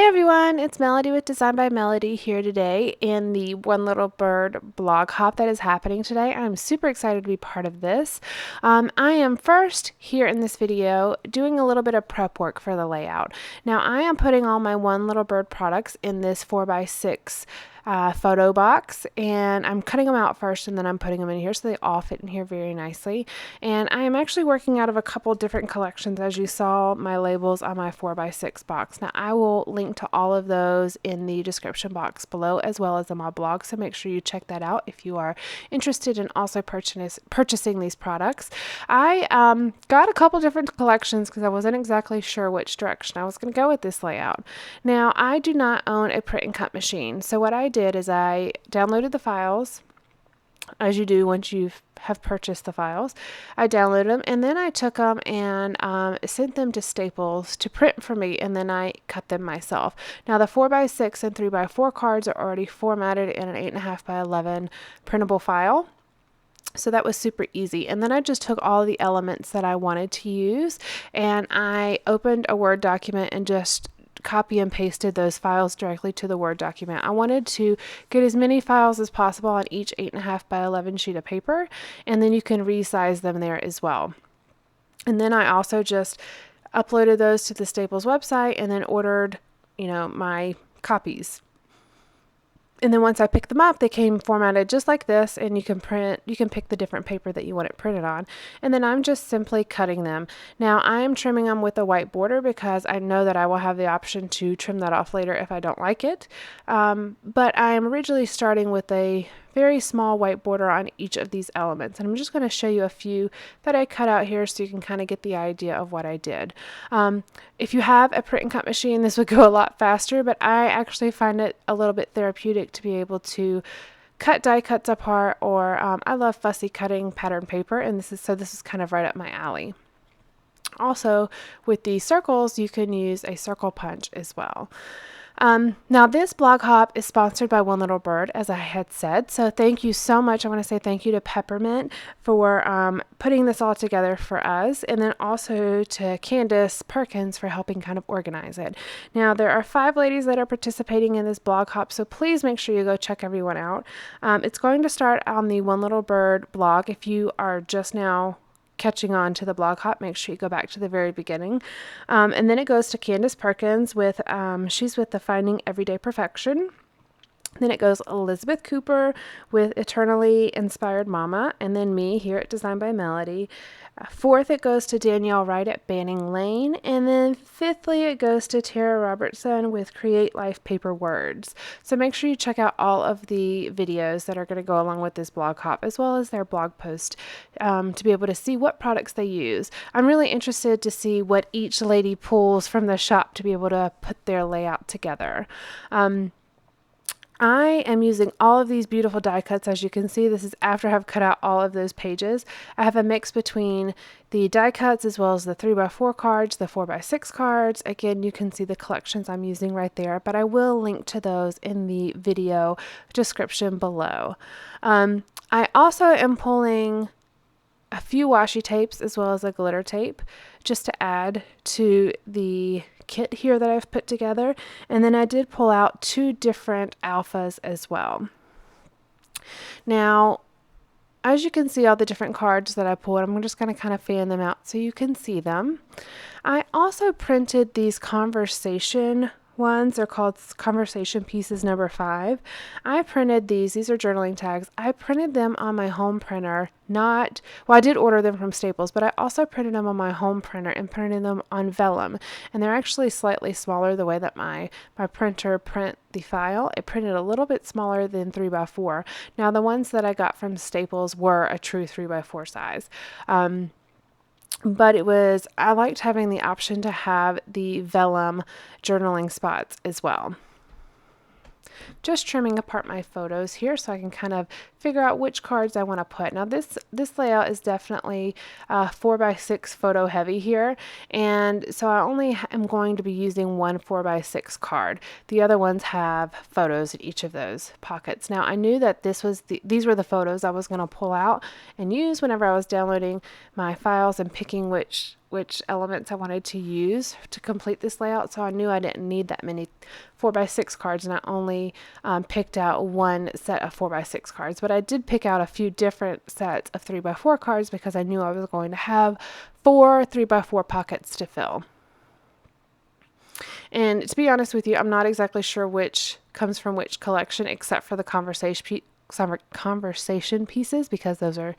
everyone, it's Melody with Design by Melody here today in the One Little Bird blog hop that is happening today. I'm super excited to be part of this. I am first here in this video doing a little bit of prep work for the layout. Now I am putting all my One Little Bird products in this 4x6 photo box, and I'm cutting them out first and then I'm putting them in here so they all fit in here very nicely. And I am actually working out of a couple different collections, as you saw my labels on my 4x6 box. Now I will link to all of those in the description box below as well as in my blog, so make sure you check that out if you are interested in also purchasing these products. I got a couple different collections because I wasn't exactly sure which direction I was going to go with this layout. Now I do not own a print and cut machine, so what I did is I downloaded the files, as you do once you have purchased the files. I downloaded them and then I took them and sent them to Staples to print for me, and then I cut them myself. Now the 4x6 and 3x4 cards are already formatted in an 8.5 by 11 printable file. So that was super easy. And then I just took all the elements that I wanted to use and I opened a Word document and just copy and pasted those files directly to the Word document. I wanted to get as many files as possible on each 8.5 by 11 sheet of paper, and then you can resize them there as well. And then I also just uploaded those to the Staples website and then ordered, my copies. And then once I picked them up, they came formatted just like this, and you can pick the different paper that you want it printed on. And then I'm just simply cutting them. Now I am trimming them with a white border because I know that I will have the option to trim that off later if I don't like it. But I am originally starting with a very small white border on each of these elements. And I'm just going to show you a few that I cut out here so you can kind of get the idea of what I did. If you have a print and cut machine, this would go a lot faster, but I actually find it a little bit therapeutic to be able to cut die cuts apart, or I love fussy cutting pattern paper, and this is kind of right up my alley. Also, with the circles, you can use a circle punch as well. Now this blog hop is sponsored by One Little Bird, as I had said, so thank you so much. I want to say thank you to Peppermint for putting this all together for us, and then also to Candace Perkins for helping kind of organize it. Now there are 5 ladies that are participating in this blog hop, so please make sure you go check everyone out. It's going to start on the One Little Bird blog. If you are just now catching on to the blog hop, make sure you go back to the very beginning. And then it goes to Candace Perkins with, she's with the Finding Everyday Perfection. Then it goes Elizabeth Cooper with Eternally Inspired Mama, and then me here at Design by Melody. 4th, it goes to Danielle Wright at Banning Lane, and then 5thly, it goes to Tara Robertson with Create Life Paper Words. So make sure you check out all of the videos that are going to go along with this blog hop, as well as their blog post, to be able to see what products they use. I'm really interested to see what each lady pulls from the shop to be able to put their layout together. I am using all of these beautiful die cuts. As you can see, this is after I've cut out all of those pages. I have a mix between the die cuts as well as the 3x4 cards, the 4x6 cards. Again, you can see the collections I'm using right there, but I will link to those in the video description below. I also am pulling a few washi tapes as well as a glitter tape just to add to the kit here that I've put together, and then I did pull out 2 different alphas as well. Now as you can see, all the different cards that I pulled, I'm just going to kind of fan them out so you can see them. I also printed these conversation ones. They're called Conversation Pieces number 5. I printed these are journaling tags. I printed them on my home printer. I did order them from Staples, but I also printed them on my home printer and printed them on vellum. And they're actually slightly smaller the way that my printer print the file. It printed a little bit smaller than 3x4. Now the ones that I got from Staples were a true 3x4 size. But I liked having the option to have the vellum journaling spots as well. Just trimming apart my photos here so I can kind of figure out which cards I want to put. Now this layout is definitely 4x6 photo heavy here, and so I only am going to be using one 4x6 card. The other ones have photos in each of those pockets. Now I knew that these were the photos I was going to pull out and use whenever I was downloading my files and picking which which elements I wanted to use to complete this layout, so I knew I didn't need that many 4x6 cards, and I only picked out one set of 4x6 cards. But I did pick out a few different sets of 3x4 cards because I knew I was going to have 4 3x4 pockets to fill. And to be honest with you, I'm not exactly sure which comes from which collection, except for the conversation pieces, because those are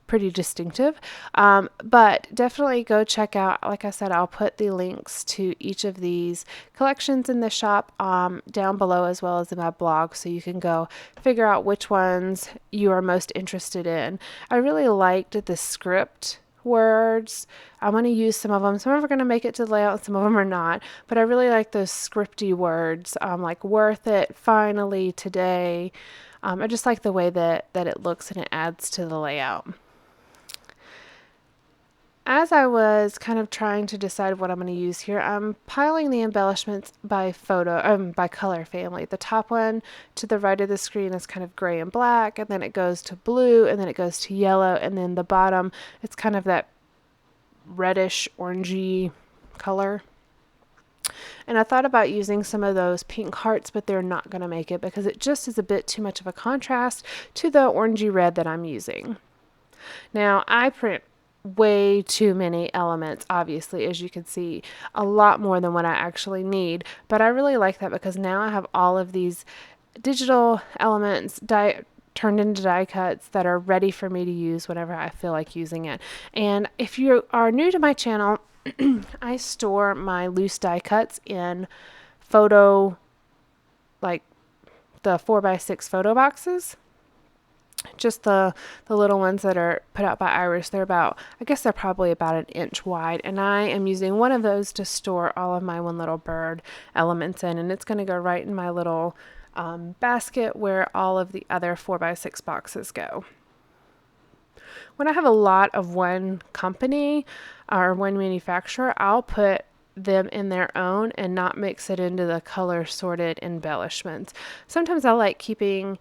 pretty distinctive. But definitely go check out, like I said, I'll put the links to each of these collections in the shop down below, as well as in my blog, so you can go figure out which ones you are most interested in. I really liked the script words. I'm going to use some of them. Some of them are going to make it to the layout, some of them are not. But I really like those scripty words, like worth it, finally, today. I just like the way that it looks, and it adds to the layout. As I was kind of trying to decide what I'm going to use here, I'm piling the embellishments by by color family. The top one to the right of the screen is kind of gray and black, and then it goes to blue, and then it goes to yellow, and then the bottom, it's kind of that reddish orangey color. And I thought about using some of those pink hearts, but they're not going to make it because it just is a bit too much of a contrast to the orangey red that I'm using. Now, I print way too many elements, obviously, as you can see, a lot more than what I actually need, but I really like that because now I have all of these digital elements turned into die cuts that are ready for me to use whenever I feel like using it. And if you are new to my channel, I store my loose die cuts in photo, like the 4x6 photo boxes. Just the little ones that are put out by Iris. They're about, I guess they're probably about an inch wide, and I am using one of those to store all of my One Little Bird elements in, and it's going to go right in my little basket where all of the other 4x6 boxes go. When I have a lot of one company or one manufacturer, I'll put them in their own and not mix it into the color sorted embellishments. Sometimes I like keeping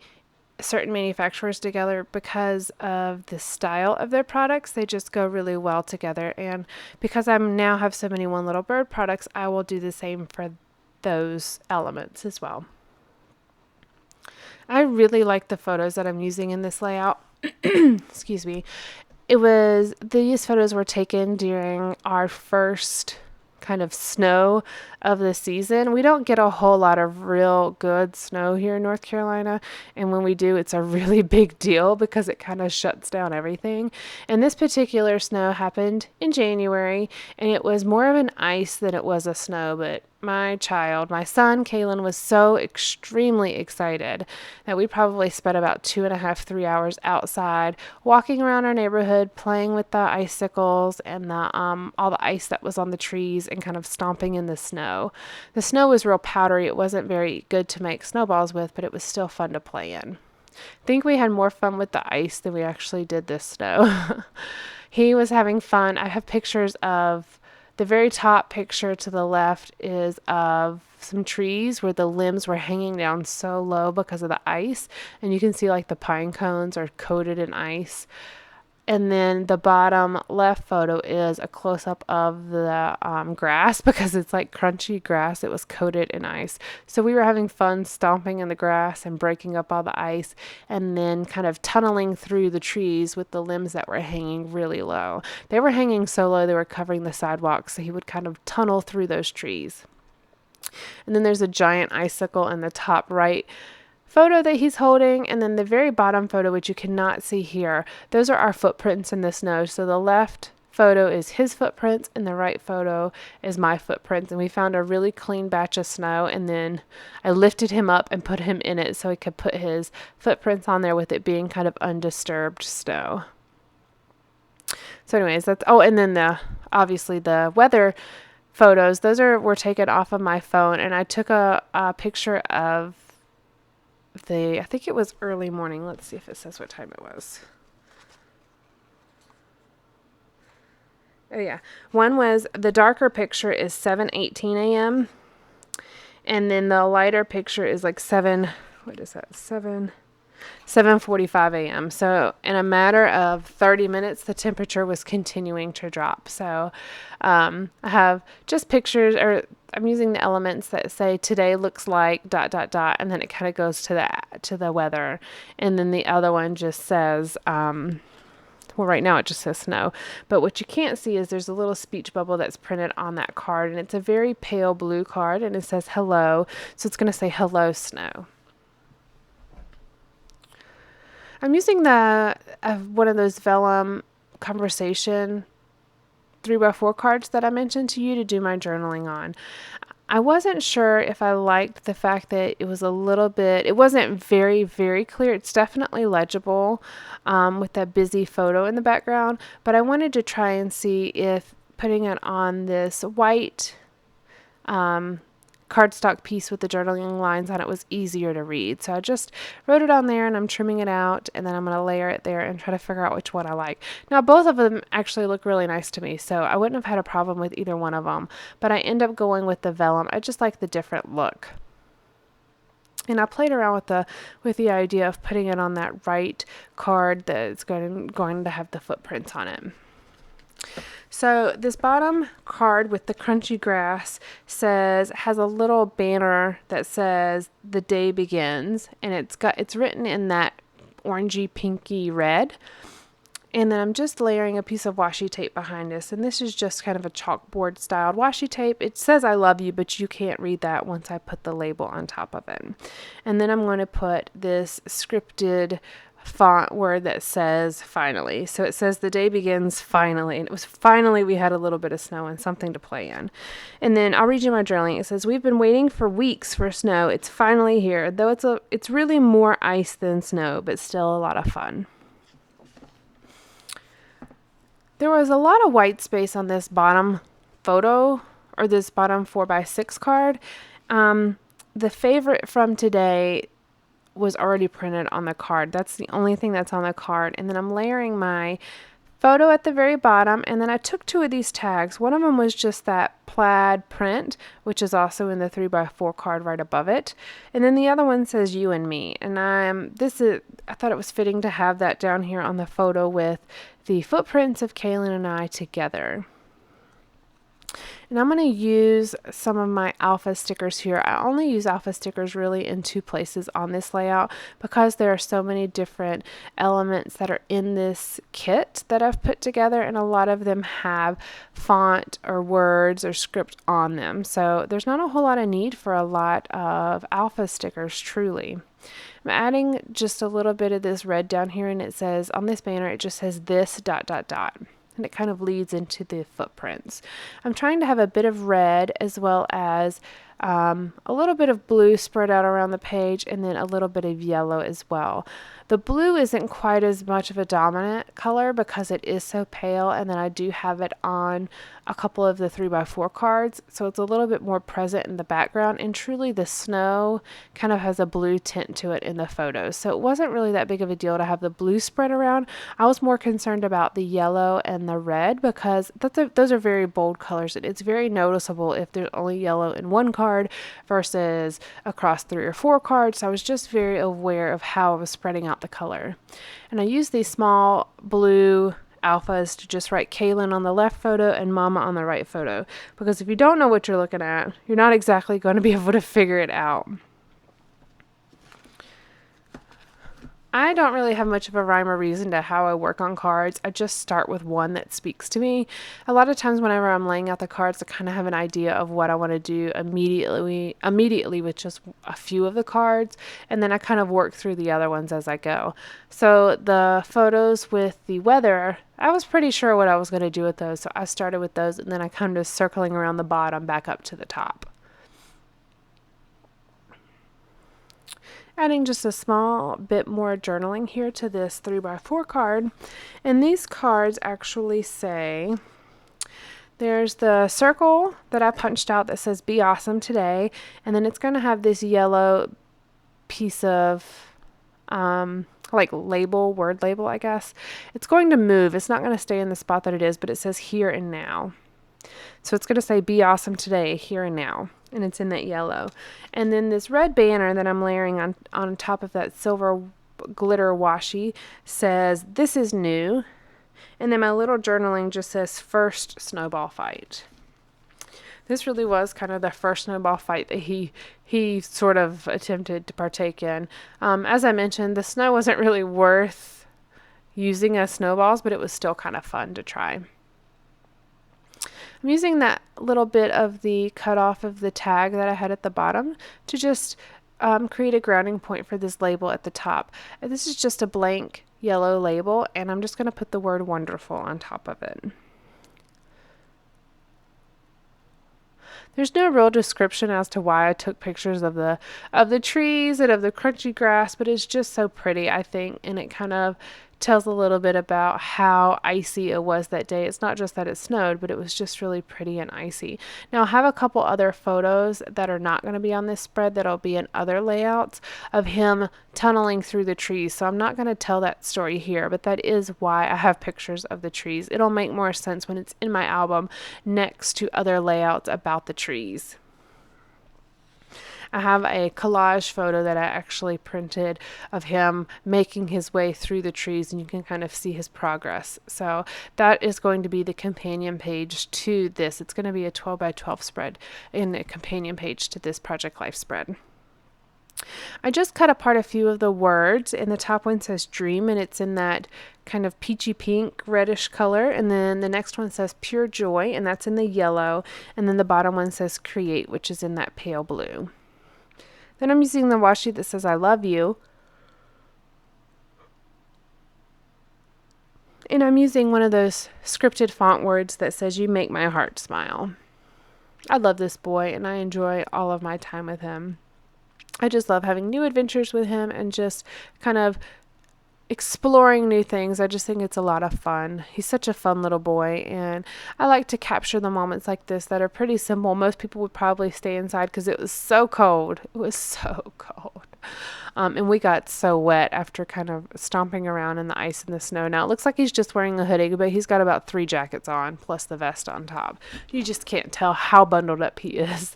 certain manufacturers together because of the style of their products. They just go really well together, and because I now have so many One Little Bird products, I will do the same for those elements as well. I really like the photos that I'm using in this layout. Excuse me. These photos were taken during our first kind of snow of the season. We don't get a whole lot of real good snow here in North Carolina, and when we do, it's a really big deal because it kind of shuts down everything. And this particular snow happened in January, and it was more of an ice than it was a snow, but my son, Kaylin, was so extremely excited that we probably spent about 2.5, 3 hours outside walking around our neighborhood, playing with the icicles and all the ice that was on the trees and kind of stomping in the snow. The snow was real powdery. It wasn't very good to make snowballs with, but it was still fun to play in. I think we had more fun with the ice than we actually did this snow. He was having fun. I have pictures of the very top picture to the left is of some trees where the limbs were hanging down so low because of the ice, and you can see like the pine cones are coated in ice. And then the bottom left photo is a close-up of the grass because it's like crunchy grass. It was coated in ice. So we were having fun stomping in the grass and breaking up all the ice, and then kind of tunneling through the trees with the limbs that were hanging really low. They were hanging so low they were covering the sidewalk, so he would kind of tunnel through those trees. And then there's a giant icicle in the top right photo that he's holding, and then the very bottom photo, which you cannot see here, those are our footprints in the snow. So the left photo is his footprints and the right photo is my footprints, and we found a really clean batch of snow, and then I lifted him up and put him in it so he could put his footprints on there with it being kind of undisturbed snow. So anyways, and then obviously the weather photos, those were taken off of my phone, and I took a picture of I think it was early morning. Let's see if it says what time it was. Oh yeah. One was, the darker picture is 7:18 a.m. And then the lighter picture is like 7, what is that? 7, 7:45 a.m. So in a matter of 30 minutes, the temperature was continuing to drop. So I have just pictures, or I'm using the elements that say today looks like dot dot dot, and then it kind of goes to the weather, and then the other one just says. Well, right now it just says snow, but what you can't see is there's a little speech bubble that's printed on that card, and it's a very pale blue card, and it says hello, so it's going to say hello snow. I'm using the one of those vellum conversation 3x4 cards that I mentioned to you to do my journaling on. I wasn't sure if I liked the fact that it was a little bit, it wasn't very, very clear. It's definitely legible with that busy photo in the background, but I wanted to try and see if putting it on this white cardstock piece with the journaling lines on it was easier to read. So I just wrote it on there, and I'm trimming it out, and then I'm going to layer it there and try to figure out which one I like. Now both of them actually look really nice to me, so I wouldn't have had a problem with either one of them, but I end up going with the vellum. I just like the different look. And I played around with the idea of putting it on that right card that's going to have the footprints on it. So this bottom card with the crunchy grass has a little banner that says the day begins, and it's written in that orangey pinky red. And then I'm just layering a piece of washi tape behind this, and this is just kind of a chalkboard styled washi tape. It says I love you, but you can't read that once I put the label on top of it. And then I'm going to put this scripted font word that says finally. So it says the day begins finally, and it was finally we had a little bit of snow and something to play in. And then I'll read you my journaling. It says, we've been waiting for weeks for snow. It's finally here, though it's really more ice than snow, but still a lot of fun. There was a lot of white space on this bottom photo, or this bottom 4x6 card. The favorite from today was already printed on the card. That's the only thing that's on the card. And then I'm layering my photo at the very bottom, and then I took two of these tags. One of them was just that plaid print, which is also in the 3x4 card right above it, and then the other one says you and me. And I thought it was fitting to have that down here on the photo with the footprints of Kaylin and I together. And I'm going to use some of my alpha stickers here. I only use alpha stickers really in two places on this layout because there are so many different elements that are in this kit that I've put together, and a lot of them have font or words or script on them. So there's not a whole lot of need for a lot of alpha stickers, truly. I'm adding just a little bit of this red down here, and it says on this banner, it just says this ... and it kind of leads into the footprints. I'm trying to have a bit of red as well as a little bit of blue spread out around the page, and then a little bit of yellow as well. The blue isn't quite as much of a dominant color because it is so pale, and then I do have it on a couple of the 3x4 cards, so it's a little bit more present in the background, and truly the snow kind of has a blue tint to it in the photos, so it wasn't really that big of a deal to have the blue spread around. I was more concerned about the yellow and the red because those are very bold colors, and it's very noticeable if there's only yellow in one card versus across 3 or 4 cards. So I was just very aware of how I was spreading out the color. And I used these small blue alphas to just write Kaylin on the left photo and Mama on the right photo, because if you don't know what you're looking at, you're not exactly going to be able to figure it out. I don't really have much of a rhyme or reason to how I work on cards. I just start with one that speaks to me. A lot of times whenever I'm laying out the cards, I kind of have an idea of what I want to do immediately with just a few of the cards, and then I kind of work through the other ones as I go. So the photos with the weather, I was pretty sure what I was going to do with those, so I started with those, and then I kind of circling around the bottom back up to the top. Adding just a small bit more journaling here to this 3x4 card. And these cards actually say, there's the circle that I punched out that says be awesome today, and then it's going to have this yellow piece of like word label, I guess. It's going to move. It's not going to stay in the spot that it is, but it says here and now. So it's going to say be awesome today, here and now, and it's in that yellow. And then this red banner that I'm layering on top of that silver glitter washi says, "This is new." And then my little journaling just says, "First snowball fight." This really was kind of the first snowball fight that he sort of attempted to partake in. As I mentioned, the snow wasn't really worth using as snowballs, but it was still kind of fun to try. I'm using that little bit of the cut off of the tag that I had at the bottom to just create a grounding point for this label at the top. And this is just a blank yellow label, and I'm just going to put the word wonderful on top of it. There's no real description as to why I took pictures of the trees and of the crunchy grass, but it's just so pretty, I think, and it kind of tells a little bit about how icy it was that day. It's not just that it snowed, but it was just really pretty and icy. Now, I have a couple other photos that are not going to be on this spread that'll be in other layouts of him tunneling through the trees. So I'm not going to tell that story here, but that is why I have pictures of the trees. It'll make more sense when it's in my album next to other layouts about the trees. I have a collage photo that I actually printed of him making his way through the trees, and you can kind of see his progress. So that is going to be the companion page to this. It's going to be a 12 by 12 spread in a companion page to this Project Life spread. I just cut apart a few of the words, and the top one says dream, and it's in that kind of peachy pink reddish color, and then the next one says pure joy, and that's in the yellow, and then the bottom one says create, which is in that pale blue. Then I'm using the washi that says I love you, and I'm using one of those scripted font words that says you make my heart smile. I love this boy, and I enjoy all of my time with him. I just love having new adventures with him and just kind of exploring new things. I just think it's a lot of fun. He's such a fun little boy, and I like to capture the moments like this that are pretty simple. Most people would probably stay inside because it was so cold. It was so cold. And we got so wet after kind of stomping around in the ice and the snow. Now it looks like he's just wearing a hoodie, but he's got about 3 jackets on plus the vest on top. You just can't tell how bundled up he is.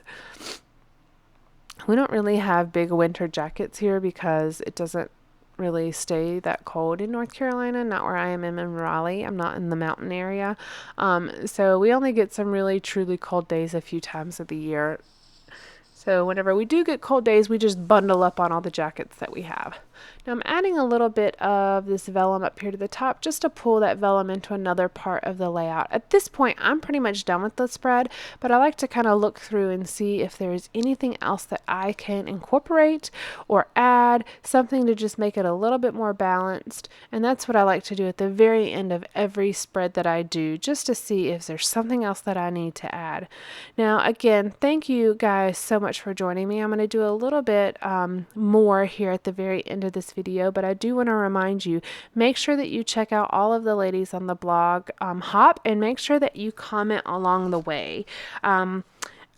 We don't really have big winter jackets here because it doesn't really stay that cold in North Carolina, not where I am in Raleigh. I'm not in the mountain area. So we only get some really truly cold days a few times of the year. So whenever we do get cold days, we just bundle up on all the jackets that we have. Now I'm adding a little bit of this vellum up here to the top just to pull that vellum into another part of the layout. At this point, I'm pretty much done with the spread, but I like to kind of look through and see if there's anything else that I can incorporate or add, something to just make it a little bit more balanced. And that's what I like to do at the very end of every spread that I do, just to see if there's something else that I need to add. Now, again, thank you guys so much for joining me. I'm going to do a little bit more here at the very end of this video, but I do want to remind you, make sure that you check out all of the ladies on the blog Hop, and make sure that you comment along the way.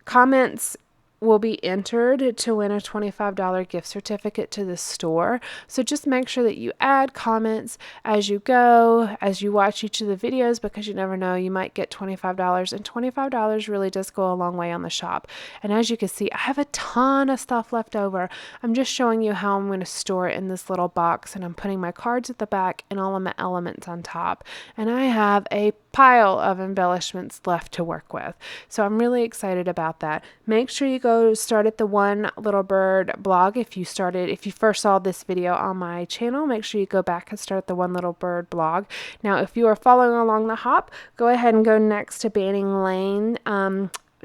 Comments will be entered to win a $25 gift certificate to the store. So just make sure that you add comments as you go, as you watch each of the videos, because you never know, you might get $25, and $25 really does go a long way on the shop. And as you can see, I have a ton of stuff left over. I'm just showing you how I'm going to store it in this little box, and I'm putting my cards at the back and all of my elements on top. And I have a pile of embellishments left to work with. So I'm really excited about that. Make sure you go start at the One Little Bird blog. If you first saw this video on my channel, make sure you go back and start at the One Little Bird blog. Now, if you are following along the Hop, go ahead and go next to Banning Lane.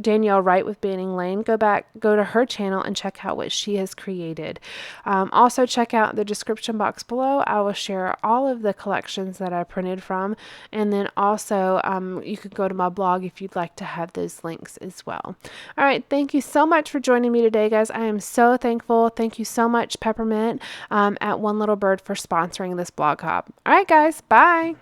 Danielle Wright with Banning Lane. Go to her channel and check out what she has created. Also check out the description box below. I will share all of the collections that I printed from, and then also you can go to my blog if you'd like to have those links as well. All right, thank you so much for joining me today, guys. I am so thankful. Thank you so much, Peppermint at One Little Bird, for sponsoring this blog hop. All right, guys, bye.